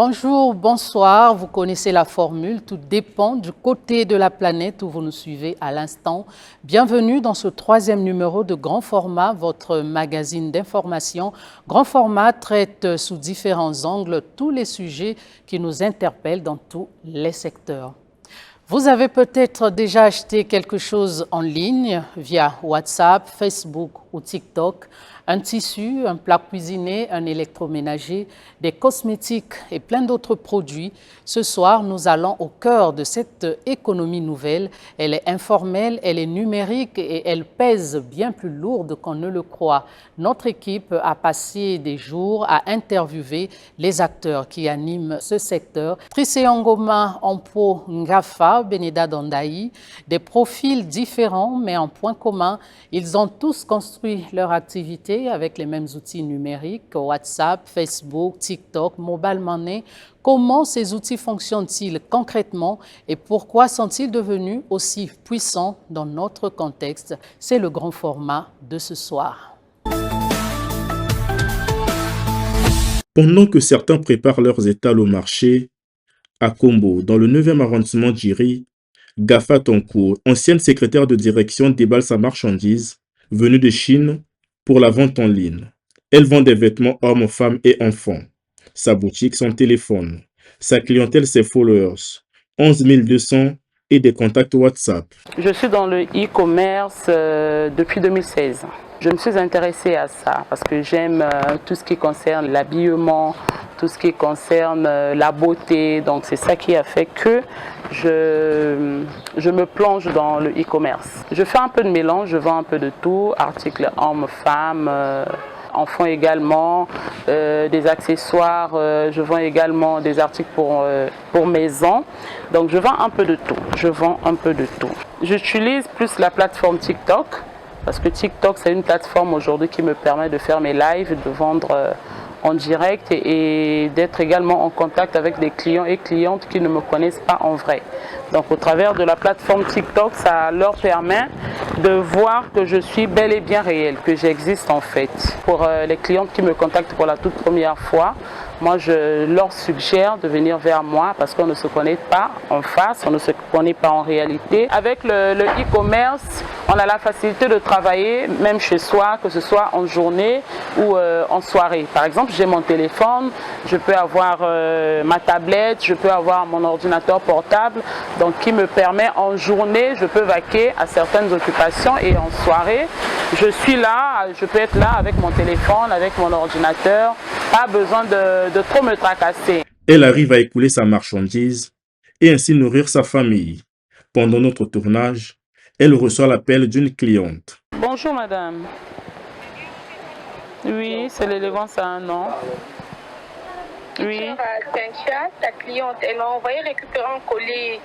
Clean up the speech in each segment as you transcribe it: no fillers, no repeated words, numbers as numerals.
Bonjour, bonsoir, vous connaissez la formule, tout dépend du côté de la planète où vous nous suivez à l'instant. Bienvenue dans ce troisième numéro de Grand Format, votre magazine d'information. Grand Format traite sous différents angles tous les sujets qui nous interpellent dans tous les secteurs. Vous avez peut-être déjà acheté quelque chose en ligne via WhatsApp, Facebook ou TikTok, un tissu, un plat cuisiné, un électroménager, des cosmétiques et plein d'autres produits. Ce soir, nous allons au cœur de cette économie nouvelle. Elle est informelle, elle est numérique et elle pèse bien plus lourde qu'on ne le croit. Notre équipe a passé des jours à interviewer les acteurs qui animent ce secteur. Trissé Ngoma, Ampo Ngafa, Beneda Dondaï, des profils différents mais en point commun. Ils ont tous construit leur activité avec les mêmes outils numériques, WhatsApp, Facebook, TikTok, Mobile Money. Comment ces outils fonctionnent-ils concrètement et pourquoi sont-ils devenus aussi puissants dans notre contexte? C'est le grand format de ce soir. Pendant que certains préparent leurs étals au marché, à Kombo, dans le 9e arrondissement d'Iri, Gafa Tonko, ancienne secrétaire de direction, déballe sa marchandise venue de Chine pour la vente en ligne. Elle vend des vêtements hommes, femmes et enfants. Sa boutique, son téléphone. Sa clientèle, ses followers. 11 200 et des contacts WhatsApp. Je suis dans le e-commerce depuis 2016. Je me suis intéressée à ça parce que j'aime tout ce qui concerne l'habillement, tout ce qui concerne la beauté. Donc c'est ça qui a fait que je me plonge dans le e-commerce. Je fais un peu de mélange, je vends un peu de tout, articles hommes, femmes, enfants également, des accessoires, je vends également des articles pour maison. Donc je vends un peu de tout. J'utilise plus la plateforme TikTok parce que TikTok c'est une plateforme aujourd'hui qui me permet de faire mes lives, de vendre en direct et d'être également en contact avec des clients et clientes qui ne me connaissent pas en vrai. Donc au travers de la plateforme TikTok, ça leur permet de voir que je suis bel et bien réelle, que j'existe en fait. Pour les clientes qui me contactent pour la toute première fois, moi je leur suggère de venir vers moi parce qu'on ne se connaît pas en face, on ne se connaît pas en réalité. Avec le e-commerce, on a la facilité de travailler même chez soi, que ce soit en journée ou en soirée. Par exemple, j'ai mon téléphone, je peux avoir ma tablette, je peux avoir mon ordinateur portable, donc qui me permet en journée, je peux vaquer à certaines occupations et en soirée, je suis là, je peux être là avec mon téléphone, avec mon ordinateur, pas besoin de trop me tracasser. Elle arrive à écouler sa marchandise et ainsi nourrir sa famille. Pendant notre tournage, elle reçoit l'appel d'une cliente. Bonjour madame. Oui, c'est l'élégance à un an. Oui. Cynthia, ta cliente, elle m'a envoyé récupérer un colis.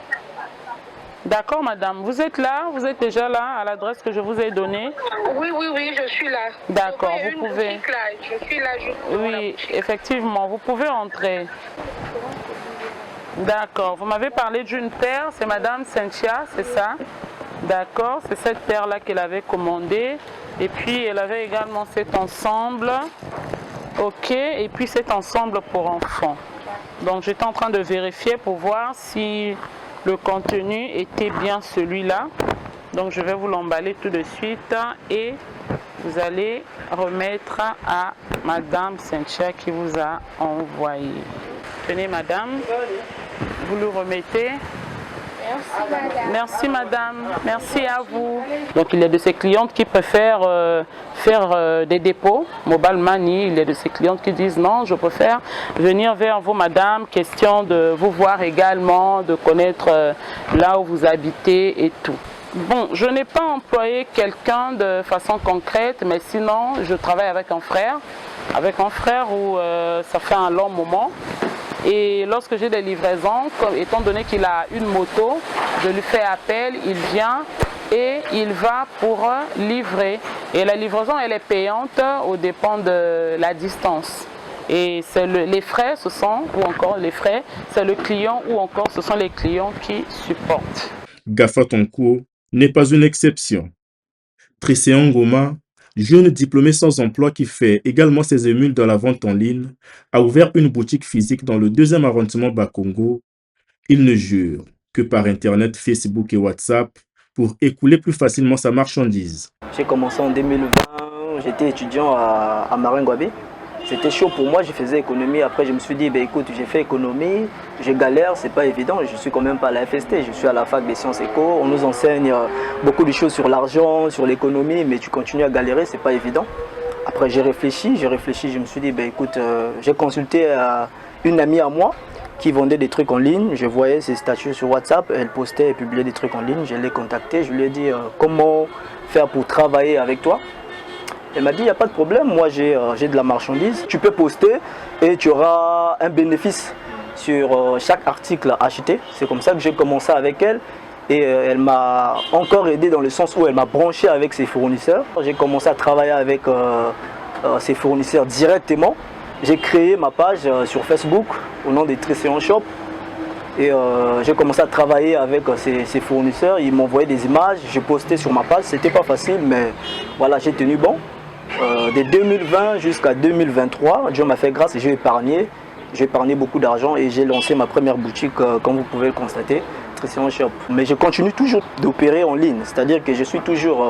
D'accord madame, vous êtes là, vous êtes déjà là à l'adresse que je vous ai donnée? Oui, je suis là. D'accord, vous pouvez. Je suis là, oui, effectivement, vous pouvez entrer. D'accord, vous m'avez parlé d'une paire, c'est madame Cynthia, c'est ça? D'accord, c'est cette paire-là qu'elle avait commandée. Et puis elle avait également cet ensemble. Ok, et puis cet ensemble pour enfants. Donc j'étais en train de vérifier pour voir si le contenu était bien celui-là. Donc je vais vous l'emballer tout de suite et vous allez remettre à madame Cynthia qui vous a envoyé. Tenez madame, vous le remettez. Merci madame, merci à vous. Donc il y a de ces clientes qui préfèrent faire des dépôts, Mobile Money. Il y a de ces clientes qui disent non, je préfère venir vers vous madame, question de vous voir également, de connaître là où vous habitez et tout. Bon, je n'ai pas employé quelqu'un de façon concrète, mais sinon je travaille avec un frère où ça fait un long moment. Et lorsque j'ai des livraisons, étant donné qu'il a une moto, je lui fais appel, il vient et il va pour livrer. Et la livraison, elle est payante au dépend de la distance. Et c'est les frais, c'est le client ou encore ce sont les clients qui supportent. Gafa Tonko n'est pas une exception. Trissé Ngoma jeune diplômé sans emploi qui fait également ses émules dans la vente en ligne, a ouvert une boutique physique dans le 2e arrondissement Bakongo. Il ne jure que par Internet, Facebook et WhatsApp pour écouler plus facilement sa marchandise. J'ai commencé en 2020, j'étais étudiant à Maringouabé. C'était chaud pour moi, je faisais économie. Après, je me suis dit, écoute, j'ai fait économie, je galère, c'est pas évident. Je suis quand même pas à la FST, je suis à la fac des sciences éco. On nous enseigne beaucoup de choses sur l'argent, sur l'économie, mais tu continues à galérer, c'est pas évident. Après, j'ai réfléchi, je me suis dit, écoute, j'ai consulté une amie à moi qui vendait des trucs en ligne. Je voyais ses statuts sur WhatsApp, elle postait et publiait des trucs en ligne. Je l'ai contactée, je lui ai dit, comment faire pour travailler avec toi? Elle m'a dit, il n'y a pas de problème, moi j'ai de la marchandise. Tu peux poster et tu auras un bénéfice sur chaque article acheté. C'est comme ça que j'ai commencé avec elle. Et elle m'a encore aidé dans le sens où elle m'a branché avec ses fournisseurs. J'ai commencé à travailler avec ses fournisseurs directement. J'ai créé ma page sur Facebook au nom des Tresséon Shop. Et j'ai commencé à travailler avec ces fournisseurs. Ils m'envoyaient des images, je postais sur ma page. C'était pas facile, mais voilà, j'ai tenu bon. De 2020 jusqu'à 2023, Dieu m'a fait grâce et j'ai épargné beaucoup d'argent et j'ai lancé ma première boutique, comme vous pouvez le constater, Tresséon Shop. Mais je continue toujours d'opérer en ligne, c'est-à-dire que je suis toujours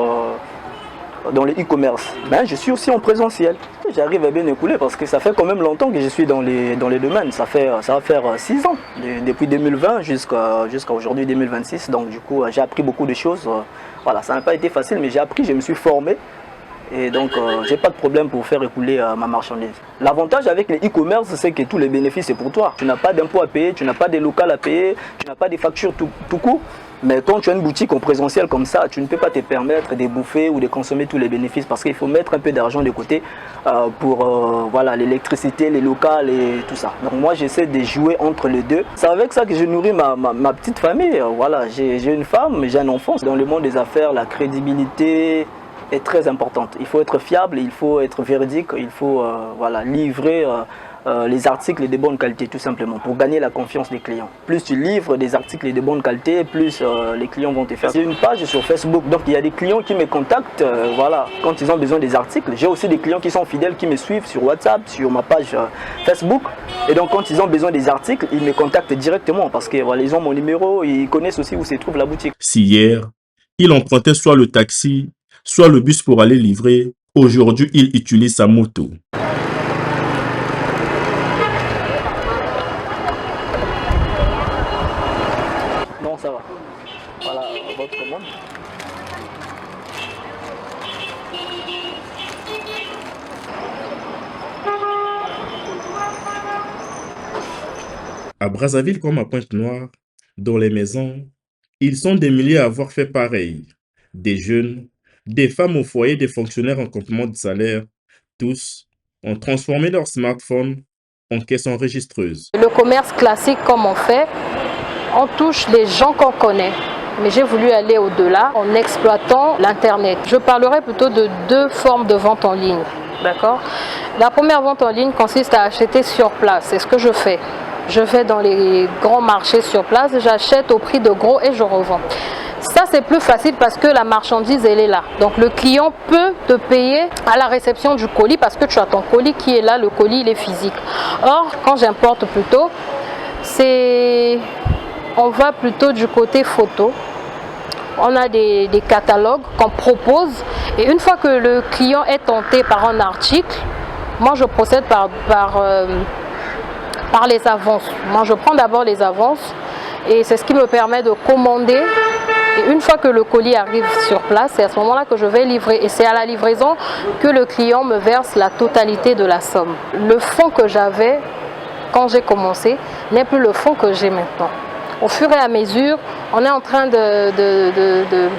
dans le e-commerce. Je suis aussi en présentiel. J'arrive à bien écouler parce que ça fait quand même longtemps que je suis dans les domaines. Ça va faire 6 ans, depuis 2020 jusqu'à aujourd'hui 2026. Donc du coup, j'ai appris beaucoup de choses. Voilà, ça n'a pas été facile, mais j'ai appris, je me suis formé. Et donc, j'ai pas de problème pour faire écouler ma marchandise. L'avantage avec les e-commerce, c'est que tous les bénéfices, c'est pour toi. Tu n'as pas d'impôts à payer, tu n'as pas de local à payer, tu n'as pas de factures tout court. Mais quand tu as une boutique en présentiel comme ça, tu ne peux pas te permettre de bouffer ou de consommer tous les bénéfices parce qu'il faut mettre un peu d'argent de côté pour voilà, l'électricité, les locales et tout ça. Donc moi, j'essaie de jouer entre les deux. C'est avec ça que je nourris ma petite famille. Voilà, j'ai une femme, j'ai un enfant. Dans le monde des affaires, la crédibilité est très importante. Il faut être fiable, il faut être véridique, il faut voilà, livrer les articles de bonne qualité tout simplement pour gagner la confiance des clients. Plus tu livres des articles de bonne qualité, plus les clients vont te faire. J'ai une page sur Facebook, donc il y a des clients qui me contactent voilà, quand ils ont besoin des articles. J'ai aussi des clients qui sont fidèles, qui me suivent sur WhatsApp, sur ma page Facebook. Et donc quand ils ont besoin des articles, ils me contactent directement parce que voilà, ils ont mon numéro, ils connaissent aussi où se trouve la boutique. Si hier, il empruntait soit le taxi, soit le bus pour aller livrer, aujourd'hui il utilise sa moto. Non, ça va. Voilà votre commande. À Brazzaville comme à Pointe-Noire, dans les maisons, ils sont des milliers à avoir fait pareil. Des jeunes, des femmes au foyer, des fonctionnaires en complément de salaire, tous ont transformé leur smartphone en caisse enregistreuse. Le commerce classique comme on fait, on touche les gens qu'on connaît. Mais j'ai voulu aller au-delà en exploitant l'Internet. Je parlerai plutôt de 2 formes de vente en ligne. D'accord ? La première vente en ligne consiste à acheter sur place. C'est ce que je fais. Je vais dans les grands marchés sur place, j'achète au prix de gros et je revends. Ça, c'est plus facile parce que la marchandise, elle est là. Donc, le client peut te payer à la réception du colis parce que tu as ton colis qui est là, le colis, il est physique. Or, quand j'importe plutôt, on va plutôt du côté photo. On a des catalogues qu'on propose et une fois que le client est tenté par un article, moi, je procède par les avances. Moi, je prends d'abord les avances et c'est ce qui me permet de commander. Et une fois que le colis arrive sur place, c'est à ce moment-là que je vais livrer. Et c'est à la livraison que le client me verse la totalité de la somme. Le fonds que j'avais quand j'ai commencé n'est plus le fonds que j'ai maintenant. Au fur et à mesure, on est en train de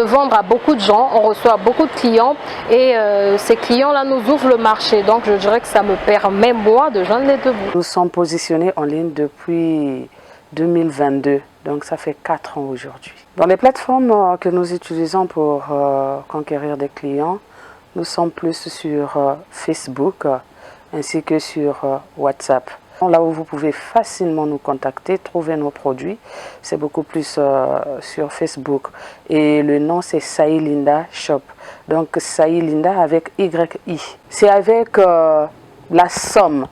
vendre à beaucoup de gens, on reçoit beaucoup de clients et ces clients-là nous ouvrent le marché. Donc je dirais que ça me permet, moi, de joindre les 2 bouts. Nous sommes positionnés en ligne depuis 2022, donc ça fait 4 ans aujourd'hui. Dans les plateformes que nous utilisons pour conquérir des clients, nous sommes plus sur Facebook ainsi que sur WhatsApp. là où vous pouvez facilement nous contacter, trouver nos produits. C'est beaucoup plus sur Facebook. Et le nom, c'est Sailinda Shop. Donc, Sailinda avec YI. C'est avec la somme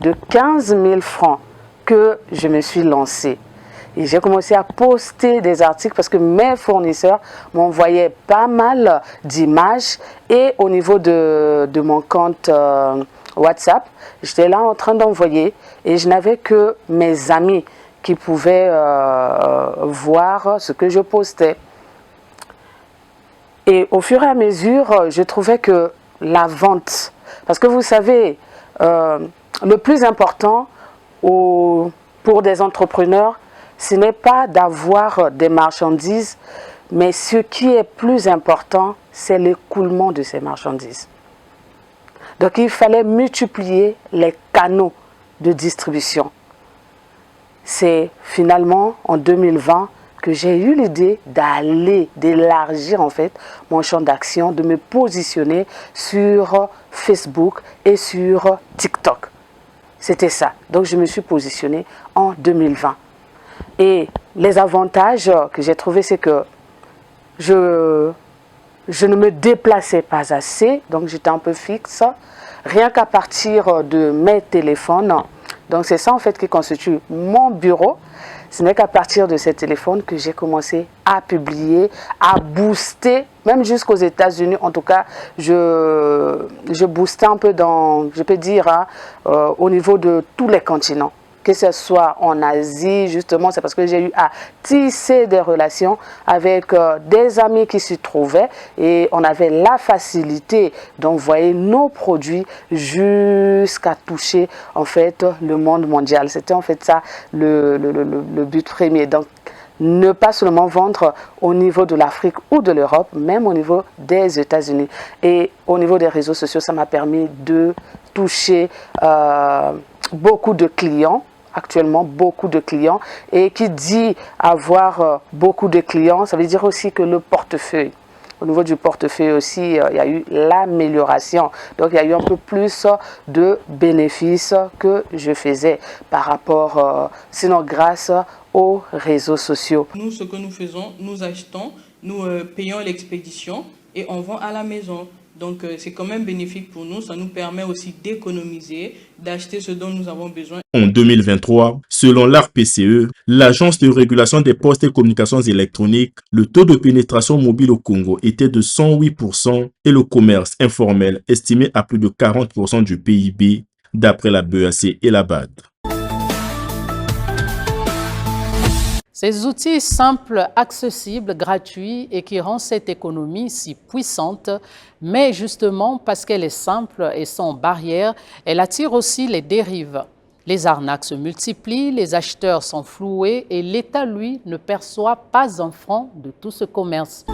de 15 000 francs que je me suis lancée. Et j'ai commencé à poster des articles parce que mes fournisseurs m'envoyaient pas mal d'images. Et au niveau de mon compte WhatsApp, j'étais là en train d'envoyer et je n'avais que mes amis qui pouvaient voir ce que je postais. Et au fur et à mesure, je trouvais que la vente, parce que vous savez, le plus important pour des entrepreneurs, ce n'est pas d'avoir des marchandises, mais ce qui est plus important, c'est l'écoulement de ces marchandises. Donc il fallait multiplier les canaux de distribution. C'est finalement en 2020 que j'ai eu l'idée d'élargir en fait mon champ d'action, de me positionner sur Facebook et sur TikTok. C'était ça. Donc je me suis positionnée en 2020. Et les avantages que j'ai trouvés, c'est que je ne me déplaçais pas assez, donc j'étais un peu fixe, rien qu'à partir de mes téléphones. Donc c'est ça en fait qui constitue mon bureau. Ce n'est qu'à partir de ces téléphones que j'ai commencé à publier, à booster, même jusqu'aux États-Unis. En tout cas, je boostais un peu je peux dire, au niveau de tous les continents. Que ce soit en Asie, justement, c'est parce que j'ai eu à tisser des relations avec des amis qui s'y trouvaient et on avait la facilité d'envoyer nos produits jusqu'à toucher en fait le monde mondial. C'était en fait ça le but premier. Donc, ne pas seulement vendre au niveau de l'Afrique ou de l'Europe, même au niveau des États-Unis. Et au niveau des réseaux sociaux, ça m'a permis de toucher beaucoup de clients. Actuellement, beaucoup de clients. Et qui dit avoir beaucoup de clients, ça veut dire aussi que le portefeuille. Au niveau du portefeuille aussi, il y a eu l'amélioration. Donc, il y a eu un peu plus de bénéfices que je faisais par rapport, sinon grâce aux réseaux sociaux. Nous, ce que nous faisons, nous achetons, nous payons l'expédition et on vend à la maison. Donc, c'est quand même bénéfique pour nous. Ça nous permet aussi d'économiser, d'acheter ce dont nous avons besoin. En 2023, selon l'ARPCE, l'Agence de régulation des postes et communications électroniques, le taux de pénétration mobile au Congo était de 108% et le commerce informel estimé à plus de 40% du PIB, d'après la BEAC et la BAD. Ces outils simples, accessibles, gratuits et qui rendent cette économie si puissante, mais justement parce qu'elle est simple et sans barrière, elle attire aussi les dérives. Les arnaques se multiplient, les acheteurs sont floués et l'État, lui, ne perçoit pas un franc de tout ce commerce.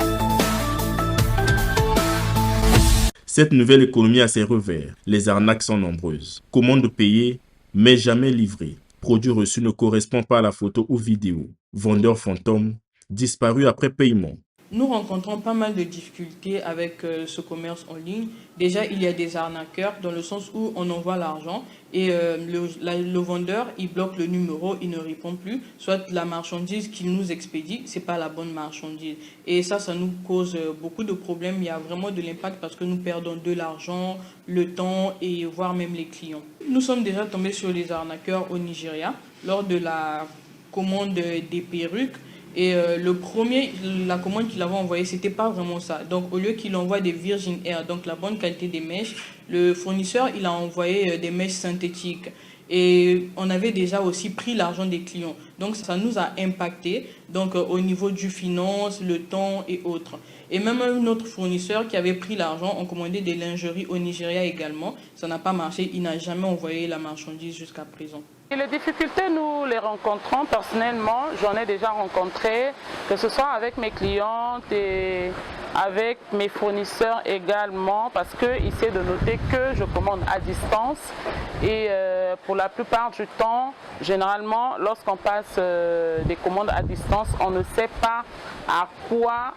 Cette nouvelle économie a ses revers. Les arnaques sont nombreuses. Commandes payées, mais jamais livrées. Produit reçu ne correspond pas à la photo ou vidéo. Vendeur fantôme, disparu après paiement. Nous rencontrons pas mal de difficultés avec ce commerce en ligne. Déjà, il y a des arnaqueurs dans le sens où on envoie l'argent et le vendeur, il bloque le numéro, il ne répond plus. Soit la marchandise qu'il nous expédie, c'est pas la bonne marchandise. Et ça nous cause beaucoup de problèmes. Il y a vraiment de l'impact parce que nous perdons de l'argent, le temps et voire même les clients. Nous sommes déjà tombés sur les arnaqueurs au Nigeria lors de la commande des perruques. Et la commande qu'il avait envoyée, c'était pas vraiment ça. Donc, au lieu qu'il envoie des Virgin Air, donc la bonne qualité des mèches, le fournisseur, il a envoyé des mèches synthétiques. Et on avait déjà aussi pris l'argent des clients. Donc, ça nous a impacté donc, au niveau du finance, le temps et autres. Et même un autre fournisseur qui avait pris l'argent, on commandait des lingeries au Nigeria également. Ça n'a pas marché, il n'a jamais envoyé la marchandise jusqu'à présent. Et les difficultés, nous les rencontrons personnellement. J'en ai déjà rencontré, que ce soit avec mes clientes et avec mes fournisseurs également, parce qu'ils essaient de noter que je commande à distance. Et pour la plupart du temps, généralement, lorsqu'on passe des commandes à distance, on ne sait pas à quoi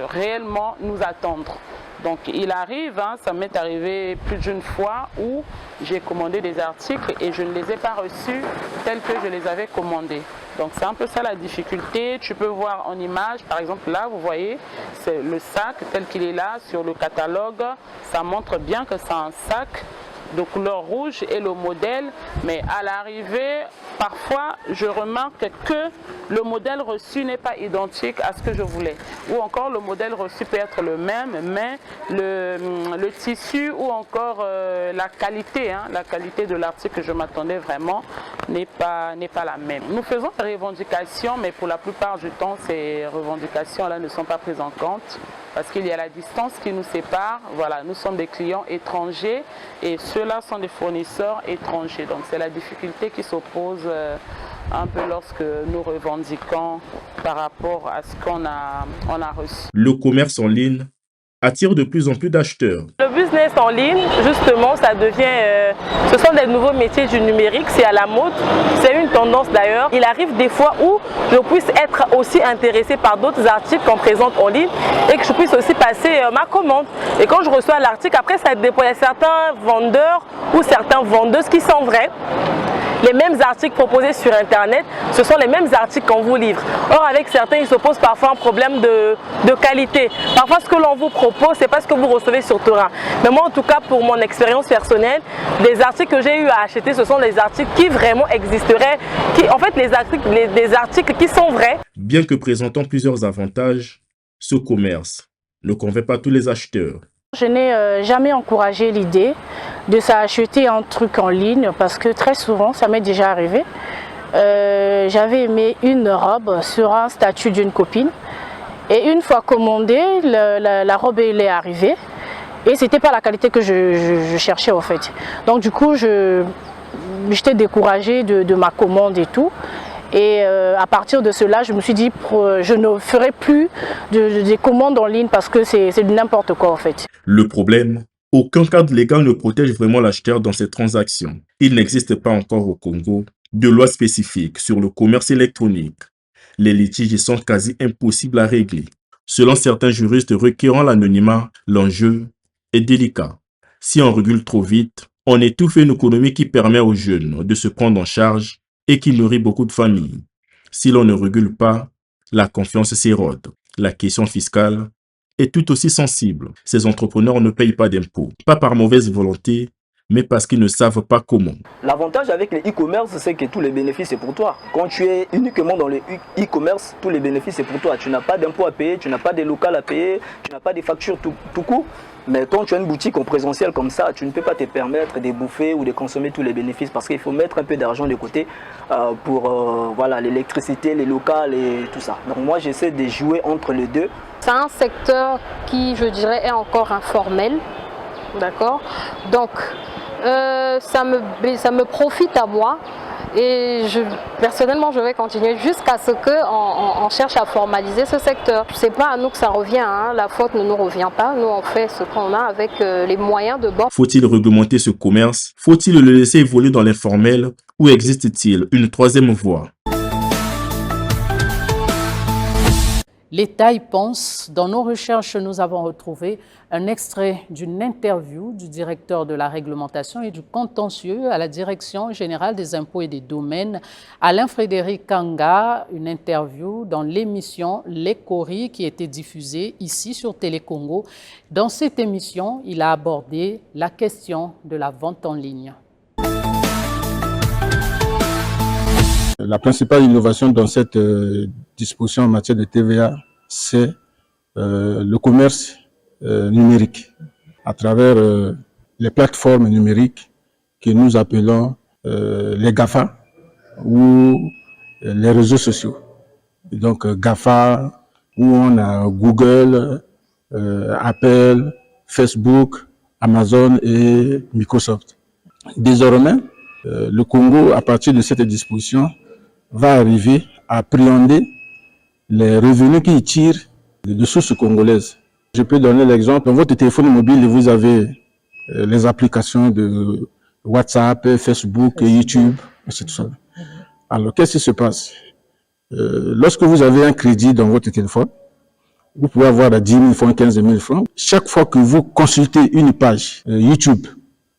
réellement nous attendre. Donc il arrive, hein, ça m'est arrivé plus d'une fois où j'ai commandé des articles et je ne les ai pas reçus tels que je les avais commandés. Donc c'est un peu ça la difficulté. Tu peux voir en image, par exemple là vous voyez, c'est le sac tel qu'il est là sur le catalogue. Ça montre bien que c'est un sac de couleur rouge et le modèle, mais à l'arrivée, parfois je remarque que le modèle reçu n'est pas identique à ce que je voulais. Ou encore le modèle reçu peut être le même, mais le tissu ou encore la qualité de l'article que je m'attendais vraiment n'est pas la même. Nous faisons des revendications, mais pour la plupart du temps, ces revendications-là ne sont pas prises en compte parce qu'il y a la distance qui nous sépare. Voilà, nous sommes des clients étrangers et ceux-là sont des fournisseurs étrangers. Donc c'est la difficulté qui s'oppose un peu lorsque nous revendiquons par rapport à ce qu'on a reçu. Le commerce en ligne attire de plus en plus d'acheteurs. Le business en ligne, justement, ça devient, ce sont des nouveaux métiers du numérique, c'est à la mode, c'est une tendance d'ailleurs. Il arrive des fois où je puisse être aussi intéressée par d'autres articles qu'on présente en ligne et que je puisse aussi passer ma commande. Et quand je reçois l'article, après ça dépend, il y a certains vendeurs ou certaines vendeuses qui sont vrais. Les mêmes articles proposés sur Internet, ce sont les mêmes articles qu'on vous livre. Or, avec certains, il se pose parfois un problème de qualité. Parfois, ce que l'on vous propose, ce n'est pas ce que vous recevez sur terrain. Mais moi, en tout cas, pour mon expérience personnelle, les articles que j'ai eu à acheter, ce sont des articles qui vraiment existeraient, en fait, des articles qui sont vrais. Bien que présentant plusieurs avantages, ce commerce ne convainc pas tous les acheteurs. Je n'ai jamais encouragé l'idée de s'acheter un truc en ligne parce que très souvent, ça m'est déjà arrivé. J'avais aimé une robe sur un statut d'une copine et une fois commandée, la robe elle est arrivée et c'était pas la qualité que je cherchais en fait. Donc du coup, j'étais découragée de ma commande et tout. Et à partir de cela, je me suis dit je ne ferai plus des commandes en ligne parce que c'est n'importe quoi en fait. Le problème, aucun cadre légal ne protège vraiment l'acheteur dans ces transactions. Il n'existe pas encore au Congo de loi spécifique sur le commerce électronique. Les litiges sont quasi impossibles à régler. Selon certains juristes requérant l'anonymat, l'enjeu est délicat. Si on recule trop vite, on étouffe une économie qui permet aux jeunes de se prendre en charge et qui nourrit beaucoup de familles. Si l'on ne régule pas, la confiance s'érode. La question fiscale est tout aussi sensible. Ces entrepreneurs ne payent pas d'impôts, pas par mauvaise volonté, mais parce qu'ils ne savent pas comment. L'avantage avec le e-commerce, c'est que tous les bénéfices c'est pour toi. Quand tu es uniquement dans le e-commerce, tous les bénéfices c'est pour toi. Tu n'as pas d'impôts à payer, tu n'as pas de local à payer, tu n'as pas de factures tout court. Mais quand tu as une boutique en présentiel comme ça, tu ne peux pas te permettre de bouffer ou de consommer tous les bénéfices parce qu'il faut mettre un peu d'argent de côté pour voilà, l'électricité, les locales et tout ça. Donc moi j'essaie de jouer entre les deux. C'est un secteur qui, je dirais, est encore informel, d'accord? Donc ça me profite à moi. Et personnellement, je vais continuer jusqu'à ce qu'on cherche à formaliser ce secteur. Ce n'est pas à nous que ça revient, hein. La faute ne nous revient pas. Nous, on fait ce qu'on a avec les moyens de bord. Faut-il réglementer ce commerce? Faut-il le laisser évoluer dans l'informel? Ou existe-t-il une troisième voie? L'État y pense. Dans nos recherches, nous avons retrouvé un extrait d'une interview du directeur de la réglementation et du contentieux à la Direction générale des impôts et des domaines, Alain-Frédéric Kanga, une interview dans l'émission Les Coris qui était diffusée ici sur Télécongo. Dans cette émission, il a abordé la question de la vente en ligne. La principale innovation dans cette disposition en matière de TVA, c'est le commerce numérique à travers les plateformes numériques que nous appelons les GAFA ou les réseaux sociaux. Et donc GAFA, où on a Google, Apple, Facebook, Amazon et Microsoft. Désormais, le Congo, à partir de cette disposition, va arriver à appréhender les revenus qu'il tire de sources congolaises. Je peux donner l'exemple. Dans votre téléphone mobile, vous avez les applications de WhatsApp, Facebook, YouTube, etc. Alors, qu'est-ce qui se passe? Lorsque vous avez un crédit dans votre téléphone, vous pouvez avoir à 10 000 francs, 15 000 francs. Chaque fois que vous consultez une page YouTube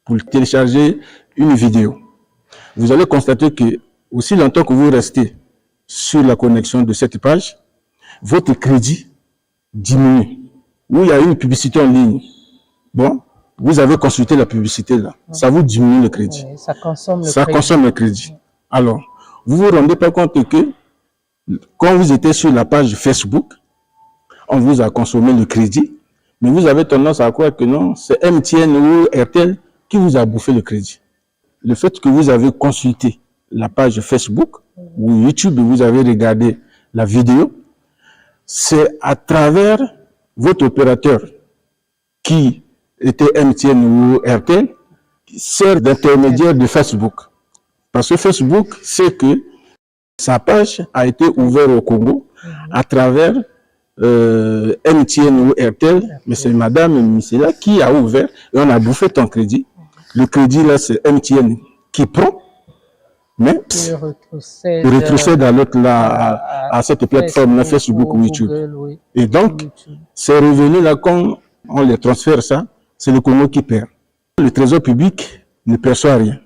pour télécharger une vidéo, vous allez constater que aussi longtemps que vous restez sur la connexion de cette page, votre crédit diminue. Où il y a une publicité en ligne, bon, vous avez consulté la publicité là, ça vous diminue le crédit. Oui, ça consomme le crédit. Alors, vous vous rendez pas compte que quand vous étiez sur la page Facebook, on vous a consommé le crédit, mais vous avez tendance à croire que non, c'est MTN ou RTL qui vous a bouffé le crédit. Le fait que vous avez consulté la page Facebook ou YouTube, vous avez regardé la vidéo, c'est à travers votre opérateur qui était MTN ou RTL qui sert d'intermédiaire de Facebook. Parce que Facebook sait que sa page a été ouverte au Congo à travers MTN ou RTL, mais c'est madame Missela qui a ouvert et on a bouffé ton crédit. Le crédit là, c'est MTN qui prend, mais il rétrocède à l'autre là, à cette plateforme là, Facebook ou YouTube. Oui. Et donc, ces revenus là, quand on les transfère ça, c'est le Congo qui perd. Le trésor public ne perçoit rien.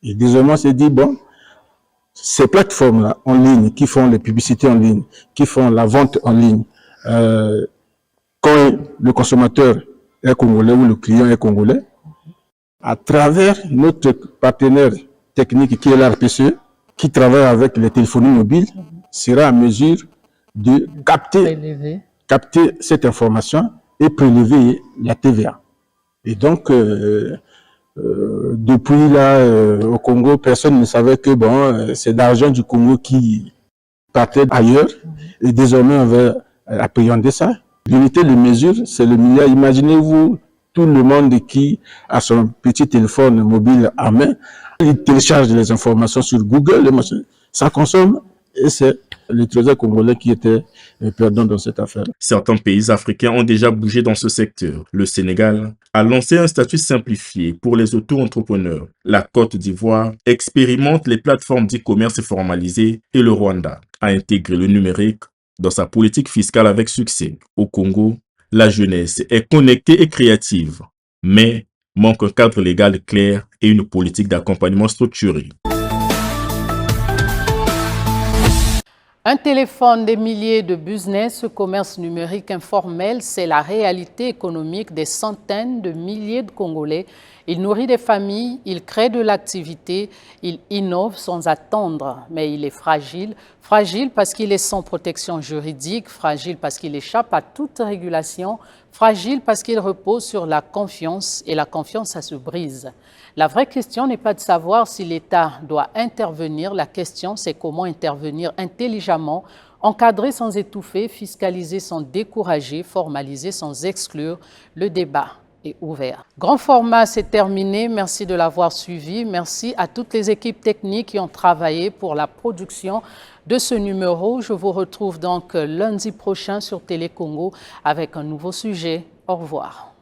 Et désormais, on s'est dit, bon, ces plateformes là en ligne, qui font les publicités en ligne, qui font la vente en ligne, quand le consommateur est congolais ou le client est congolais, à travers notre partenaire technique qui est l'RPCE, qui travaille avec les téléphonies mobiles, sera à mesure de capter cette information et prélever la TVA. Et donc, depuis là, au Congo, personne ne savait que bon, c'est l'argent du Congo qui partait ailleurs. Et désormais, on va appréhender ça. L'unité de mesure, c'est le milliard. Imaginez-vous tout le monde qui a son petit téléphone mobile à main, il télécharge les informations sur Google, ça consomme, et c'est le trésor congolais qui était perdant dans cette affaire. Certains pays africains ont déjà bougé dans ce secteur. Le Sénégal a lancé un statut simplifié pour les auto-entrepreneurs. La Côte d'Ivoire expérimente les plateformes d'e-commerce formalisées et le Rwanda a intégré le numérique dans sa politique fiscale avec succès. Au Congo, la jeunesse est connectée et créative, mais manque un cadre légal clair et une politique d'accompagnement structurée. Un téléphone, des milliers de business, ce commerce numérique informel, c'est la réalité économique des centaines de milliers de Congolais. Il nourrit des familles, il crée de l'activité, il innove sans attendre, mais il est fragile. Fragile parce qu'il est sans protection juridique, fragile parce qu'il échappe à toute régulation, fragile parce qu'il repose sur la confiance et la confiance, ça se brise. La vraie question n'est pas de savoir si l'État doit intervenir, la question c'est comment intervenir intelligemment, encadrer sans étouffer, fiscaliser sans décourager, formaliser sans exclure. Le débat est ouvert. Grand format, c'est terminé. Merci de l'avoir suivi. Merci à toutes les équipes techniques qui ont travaillé pour la production de ce numéro. Je vous retrouve donc lundi prochain sur Télé Congo avec un nouveau sujet. Au revoir.